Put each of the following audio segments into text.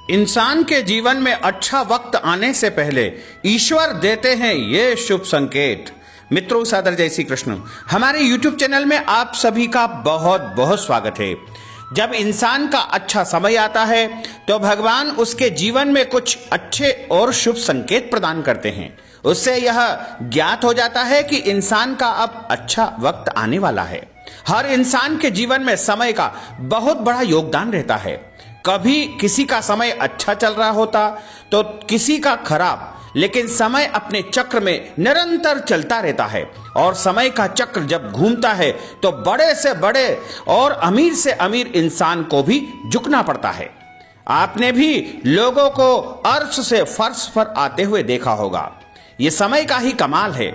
इंसान के जीवन में अच्छा वक्त आने से पहले ईश्वर देते हैं ये शुभ संकेत। मित्रों, सादर जय श्री कृष्ण। हमारे YouTube चैनल में आप सभी का बहुत बहुत स्वागत है। जब इंसान का अच्छा समय आता है तो भगवान उसके जीवन में कुछ अच्छे और शुभ संकेत प्रदान करते हैं। उससे यह ज्ञात हो जाता है कि इंसान का अब अच्छा वक्त आने वाला है। हर इंसान के जीवन में समय का बहुत बड़ा योगदान रहता है। कभी किसी का समय अच्छा चल रहा होता तो किसी का खराब, लेकिन समय अपने चक्र में निरंतर चलता रहता है और समय का चक्र जब घूमता है तो बड़े से बड़े और अमीर से अमीर इंसान को भी झुकना पड़ता है। आपने भी लोगों को अर्श से फर्श पर आते हुए देखा होगा। ये समय का ही कमाल है।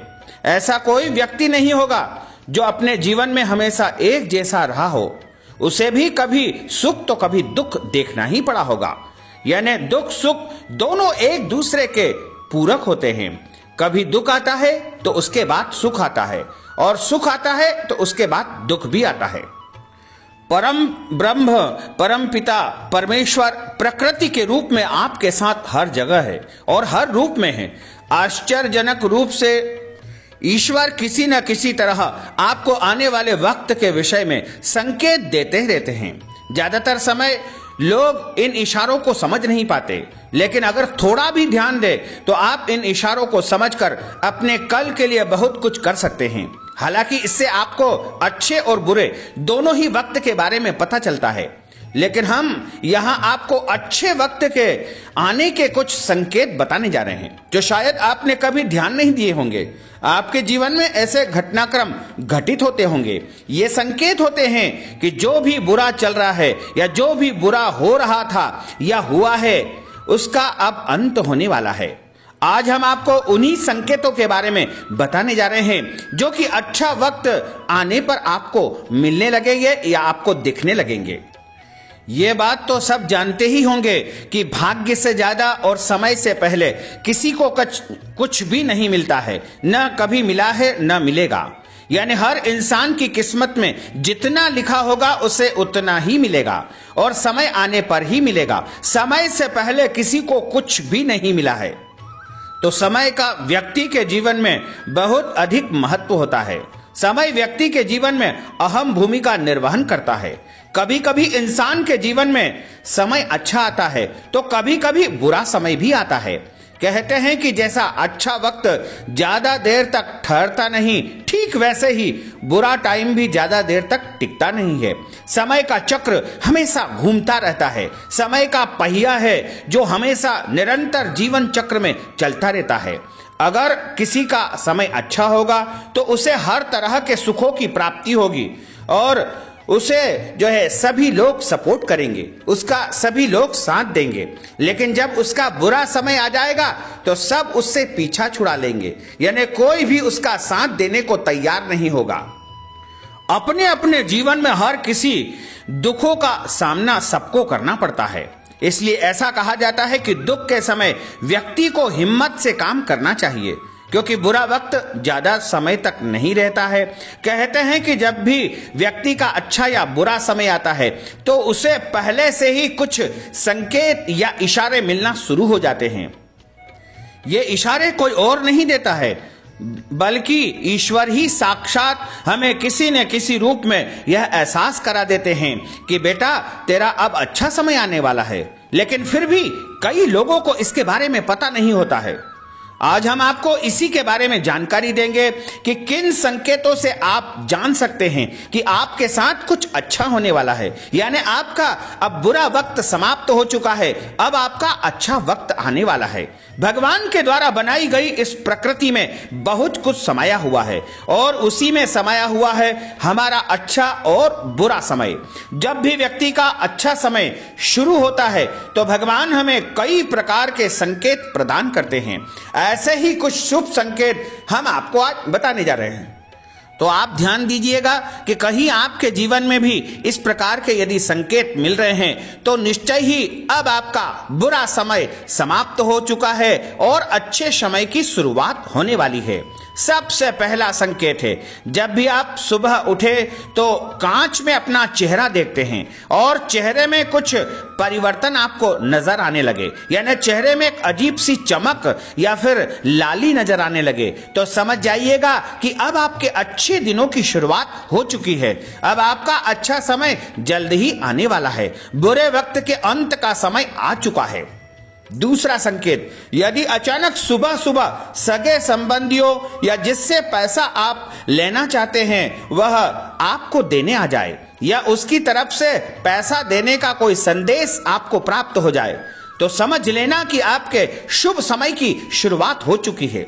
ऐसा कोई व्यक्ति नहीं होगा जो अपने जीवन में हमेशा एक जैसा रहा हो। उसे भी कभी सुख तो कभी दुख देखना ही पड़ा होगा। यानी दुख सुख दोनों एक दूसरे के पूरक होते हैं। कभी दुख आता है तो उसके बाद सुख आता है, और सुख आता है तो उसके बाद दुख भी आता है। परम ब्रह्म, परम पिता परमेश्वर प्रकृति के रूप में आपके साथ हर जगह है और हर रूप में है। आश्चर्यजनक रूप से ईश्वर किसी न किसी तरह आपको आने वाले वक्त के विषय में संकेत देते रहते हैं। ज्यादातर समय लोग इन इशारों को समझ नहीं पाते, लेकिन अगर थोड़ा भी ध्यान दे तो आप इन इशारों को समझकर अपने कल के लिए बहुत कुछ कर सकते हैं। हालांकि इससे आपको अच्छे और बुरे दोनों ही वक्त के बारे में पता चलता है, लेकिन हम यहां आपको अच्छे वक्त के आने के कुछ संकेत बताने जा रहे हैं जो शायद आपने कभी ध्यान नहीं दिए होंगे। आपके जीवन में ऐसे घटनाक्रम घटित होते होंगे। ये संकेत होते हैं कि जो भी बुरा चल रहा है या जो भी बुरा हो रहा था या हुआ है, उसका अब अंत होने वाला है। आज हम आपको उन्हीं संकेतों के बारे में बताने जा रहे हैं जो कि अच्छा वक्त आने पर आपको मिलने लगेंगे या आपको दिखने लगेंगे। ये बात तो सब जानते ही होंगे कि भाग्य से ज्यादा और समय से पहले किसी को कुछ भी नहीं मिलता है, न कभी मिला है न मिलेगा। यानी हर इंसान की किस्मत में जितना लिखा होगा उसे उतना ही मिलेगा और समय आने पर ही मिलेगा। समय से पहले किसी को कुछ भी नहीं मिला है। तो समय का व्यक्ति के जीवन में बहुत अधिक महत्व होता है। समय व्यक्ति के जीवन में अहम भूमिका निर्वहन करता है। कभी कभी इंसान के जीवन में समय अच्छा आता है तो कभी कभी बुरा समय भी आता है। कहते हैं कि जैसा अच्छा वक्त ज्यादा देर तक ठहरता नहीं, ठीक वैसे ही बुरा टाइम भी ज्यादा देर तक टिकता नहीं है। समय का चक्र हमेशा घूमता रहता है। समय का पहिया है जो हमेशा निरंतर जीवन चक्र में चलता रहता है। अगर किसी का समय अच्छा होगा तो उसे हर तरह के सुखों की प्राप्ति होगी और उसे जो है सभी लोग सपोर्ट करेंगे, उसका सभी लोग साथ देंगे। लेकिन जब उसका बुरा समय आ जाएगा तो सब उससे पीछा छुड़ा लेंगे, यानी कोई भी उसका साथ देने को तैयार नहीं होगा। अपने अपने जीवन में हर किसी दुखों का सामना सबको करना पड़ता है। इसलिए ऐसा कहा जाता है कि दुख के समय व्यक्ति को हिम्मत से काम करना चाहिए, क्योंकि बुरा वक्त ज्यादा समय तक नहीं रहता है। कहते हैं कि जब भी व्यक्ति का अच्छा या बुरा समय आता है तो उसे पहले से ही कुछ संकेत या इशारे मिलना शुरू हो जाते हैं। ये इशारे कोई और नहीं देता है, बल्कि ईश्वर ही साक्षात हमें किसी न किसी रूप में यह एहसास करा देते हैं कि बेटा तेरा अब अच्छा समय आने वाला है। लेकिन फिर भी कई लोगों को इसके बारे में पता नहीं होता है। आज हम आपको इसी के बारे में जानकारी देंगे कि किन संकेतों से आप जान सकते हैं कि आपके साथ कुछ अच्छा होने वाला है। यानी आपका अब बुरा वक्त समाप्त हो चुका है, अब आपका अच्छा वक्त आने वाला है। भगवान के द्वारा बनाई गई इस प्रकृति में बहुत कुछ समाया हुआ है और उसी में समाया हुआ है हमारा अच्छा और बुरा समय। जब भी व्यक्ति का अच्छा समय शुरू होता है तो भगवान हमें कई प्रकार के संकेत प्रदान करते हैं। ऐसे ही कुछ शुभ संकेत हम आपको आज बताने जा रहे हैं। तो आप ध्यान दीजिएगा कि कहीं आपके जीवन में भी इस प्रकार के यदि संकेत मिल रहे हैं तो निश्चय ही अब आपका बुरा समय समाप्त हो चुका है और अच्छे समय की शुरुआत होने वाली है। सबसे पहला संकेत है, जब भी आप सुबह उठे तो कांच में अपना चेहरा देखते हैं और चेहरे में कुछ परिवर्तन आपको नजर आने लगे, यानी चेहरे में एक अजीब सी चमक या फिर लाली नजर आने लगे, तो समझ जाइएगा कि अब आपके अच्छे दिनों की शुरुआत हो चुकी है। अब आपका अच्छा समय जल्द ही आने वाला है। बुरे वक्त के अंत का समय आ चुका है। दूसरा संकेत, यदि अचानक सुबह सुबह सगे संबंधियों या जिससे पैसा आप लेना चाहते हैं वह आपको देने आ जाए या उसकी तरफ से पैसा देने का कोई संदेश आपको प्राप्त हो जाए, तो समझ लेना कि आपके शुभ समय की शुरुआत हो चुकी है।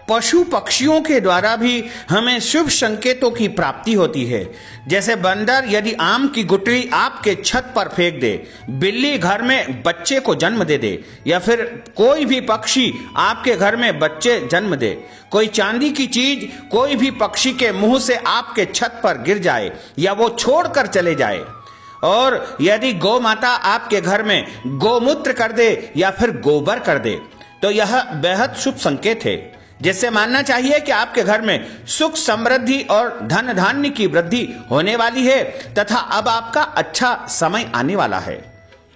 पशु पक्षियों के द्वारा भी हमें शुभ संकेतों की प्राप्ति होती है। जैसे बंदर यदि आम की गुठली आपके छत पर फेंक दे, बिल्ली घर में बच्चे को जन्म दे दे, या फिर कोई भी पक्षी आपके घर में बच्चे जन्म दे, कोई चांदी की चीज कोई भी पक्षी के मुंह से आपके छत पर गिर जाए या वो छोड़कर चले जाए, और यदि गौ माता आपके घर में गोमूत्र कर दे या फिर गोबर कर दे, तो यह बेहद शुभ संकेत है, जिससे मानना चाहिए कि आपके घर में सुख समृद्धि और धन धान्य की वृद्धि होने वाली है तथा अब आपका अच्छा समय आने वाला है।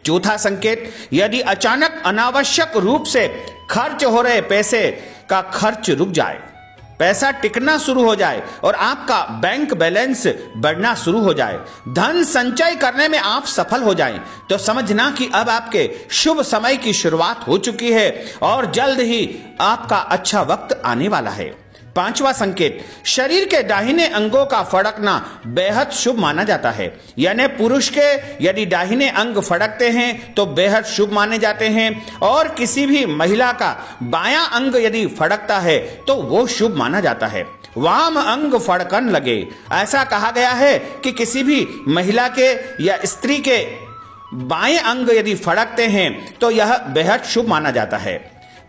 चौथा संकेत, यदि अचानक अनावश्यक रूप से खर्च हो रहे पैसे का खर्च रुक जाए, पैसा टिकना शुरू हो जाए और आपका बैंक बैलेंस बढ़ना शुरू हो जाए, धन संचय करने में आप सफल हो जाएं, तो समझना कि अब आपके शुभ समय की शुरुआत हो चुकी है और जल्द ही आपका अच्छा वक्त आने वाला है। पांचवा संकेत, शरीर के दाहिने अंगों का फड़कना बेहद शुभ माना जाता है, यानी पुरुष के यदि दाहिने अंग फड़कते हैं तो बेहद शुभ माने जाते हैं, और किसी भी महिला का बायां अंग यदि फड़कता है तो वो शुभ माना जाता है। वाम अंग फड़कन लगे, ऐसा कहा गया है कि किसी भी महिला के या स्त्री के बाएं अंग यदि फड़कते हैं तो यह बेहद शुभ माना जाता है।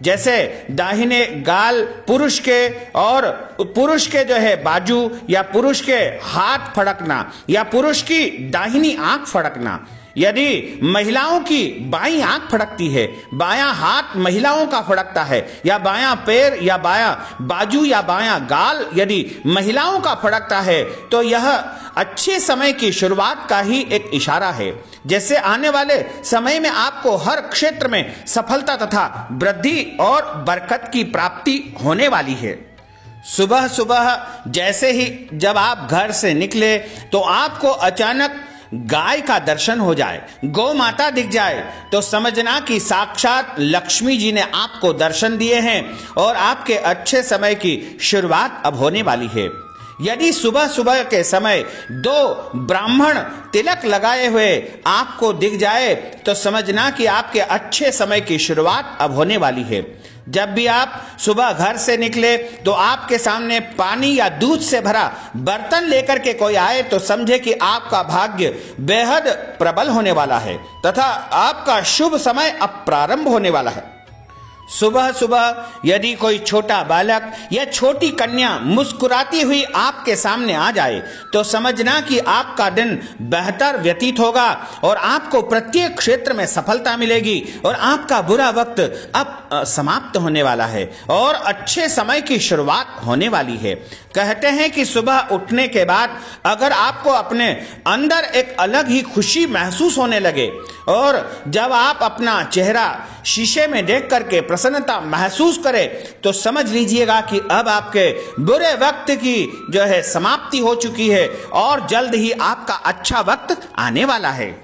जैसे दाहिने गाल पुरुष के और पुरुष के जो है बाजू या पुरुष के हाथ फड़कना या पुरुष की दाहिनी आंख फड़कना, यदि महिलाओं की बाईं आंख फड़कती है, बायां हाथ महिलाओं का फड़कता है, या बायां पैर या बायां बाजू या बायां गाल यदि महिलाओं का फड़कता है, तो यह अच्छे समय की शुरुआत का ही एक इशारा है, जैसे आने वाले समय में आपको हर क्षेत्र में सफलता तथा वृद्धि और बरकत की प्राप्ति होने वाली है। सुबह सुबह जैसे ही जब आप घर से निकले तो आपको अचानक गाय का दर्शन हो जाए, गौ माता दिख जाए, तो समझना कि साक्षात लक्ष्मी जी ने आपको दर्शन दिए हैं और आपके अच्छे समय की शुरुआत अब होने वाली है। यदि सुबह सुबह के समय दो ब्राह्मण तिलक लगाए हुए आपको दिख जाए तो समझना कि आपके अच्छे समय की शुरुआत अब होने वाली है। जब भी आप सुबह घर से निकले तो आपके सामने पानी या दूध से भरा बर्तन लेकर के कोई आए तो समझे कि आपका भाग्य बेहद प्रबल होने वाला है तथा आपका शुभ समय अब प्रारंभ होने वाला है। सुबह सुबह यदि कोई छोटा बालक या छोटी कन्या मुस्कुराती हुई आपके सामने आ जाए तो समझना कि आपका दिन बेहतर व्यतीत होगा और आपको प्रत्येक क्षेत्र में सफलता मिलेगी और आपका बुरा वक्त अब समाप्त होने वाला है और अच्छे समय की शुरुआत होने वाली है। कहते हैं कि सुबह उठने के बाद अगर आपको अपने अंदर एक अलग ही खुशी महसूस होने लगे और जब आप अपना चेहरा शीशे में देख करके प्रसन्नता महसूस करें तो समझ लीजिएगा कि अब आपके बुरे वक्त की जो है समाप्ति हो चुकी है और जल्द ही आपका अच्छा वक्त आने वाला है।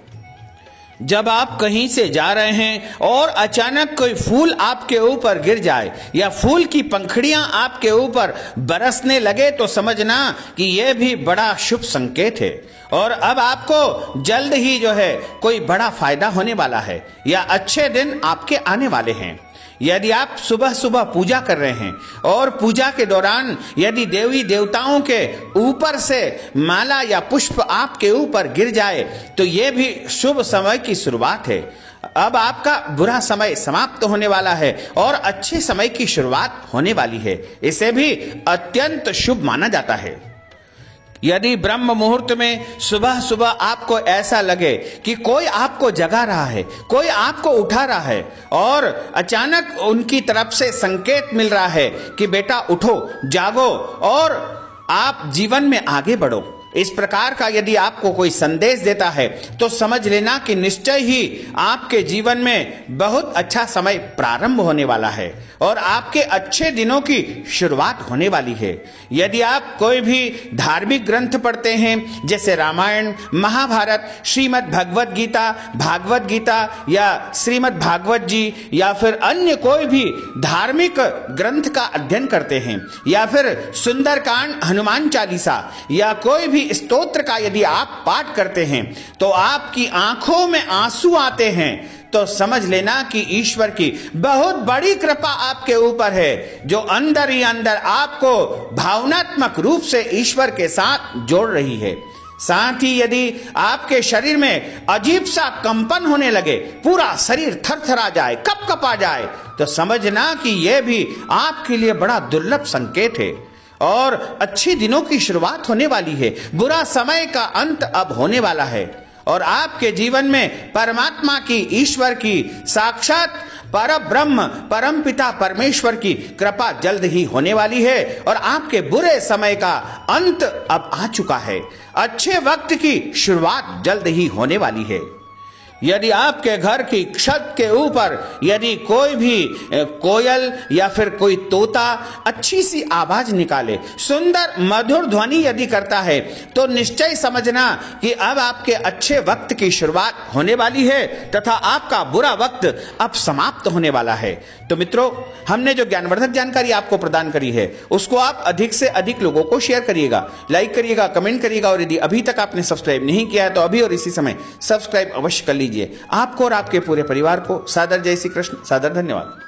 जब आप कहीं से जा रहे हैं और अचानक कोई फूल आपके ऊपर गिर जाए या फूल की पंखुड़ियां आपके ऊपर बरसने लगे तो समझना कि यह भी बड़ा शुभ संकेत है और अब आपको जल्द ही जो है कोई बड़ा फायदा होने वाला है या अच्छे दिन आपके आने वाले हैं। यदि आप सुबह सुबह पूजा कर रहे हैं और पूजा के दौरान यदि देवी देवताओं के ऊपर से माला या पुष्प आपके ऊपर गिर जाए तो यह भी शुभ समय की शुरुआत है। अब आपका बुरा समय समाप्त होने वाला है और अच्छे समय की शुरुआत होने वाली है। इसे भी अत्यंत शुभ माना जाता है। यदि ब्रह्म मुहूर्त में सुबह सुबह आपको ऐसा लगे कि कोई आपको जगा रहा है, कोई आपको उठा रहा है और अचानक उनकी तरफ से संकेत मिल रहा है कि बेटा उठो, जागो और आप जीवन में आगे बढ़ो, इस प्रकार का यदि आपको कोई संदेश देता है तो समझ लेना कि निश्चय ही आपके जीवन में बहुत अच्छा समय प्रारंभ होने वाला है और आपके अच्छे दिनों की शुरुआत होने वाली है। यदि आप कोई भी धार्मिक ग्रंथ पढ़ते हैं जैसे रामायण, महाभारत, श्रीमद् भगवत गीता, भागवत गीता या श्रीमद् भागवत जी या फिर अन्य कोई भी धार्मिक ग्रंथ का अध्ययन करते हैं या फिर सुंदरकांड, हनुमान चालीसा या कोई भी स्तोत्र का यदि आप पाठ करते हैं तो आपकी आंखों में आंसू आते हैं, तो समझ लेना कि ईश्वर की बहुत बड़ी कृपा आपके ऊपर है जो अंदर ही अंदर आपको भावनात्मक रूप से ईश्वर के साथ जोड़ रही है। साथ ही यदि आपके शरीर में अजीब सा कंपन होने लगे, पूरा शरीर थरथरा जाए, कपकपा जाए, तो समझना कि यह भी आपके लिए बड़ा दुर्लभ संकेत है और अच्छे दिनों की शुरुआत होने वाली है। बुरा समय का अंत अब होने वाला है और आपके जीवन में परमात्मा की, ईश्वर की, साक्षात परब्रह्म परम पिता परमेश्वर की कृपा जल्द ही होने वाली है और आपके बुरे समय का अंत अब आ चुका है। अच्छे वक्त की शुरुआत जल्द ही होने वाली है। यदि आपके घर की छत के ऊपर यदि कोई भी कोयल या फिर कोई तोता अच्छी सी आवाज निकाले, सुंदर मधुर ध्वनि यदि करता है, तो निश्चय समझना कि अब आपके अच्छे वक्त की शुरुआत होने वाली है तथा आपका बुरा वक्त अब समाप्त होने वाला है। तो मित्रों, हमने जो ज्ञानवर्धक जानकारी आपको प्रदान करी है उसको आप अधिक से अधिक लोगों को शेयर करिएगा, लाइक करिएगा, कमेंट करिएगा और यदि अभी तक आपने सब्सक्राइब नहीं किया है तो अभी और इसी समय सब्सक्राइब अवश्य कर लीजिए। आपको और आपके पूरे परिवार को सादर जय श्री कृष्ण, सादर धन्यवाद।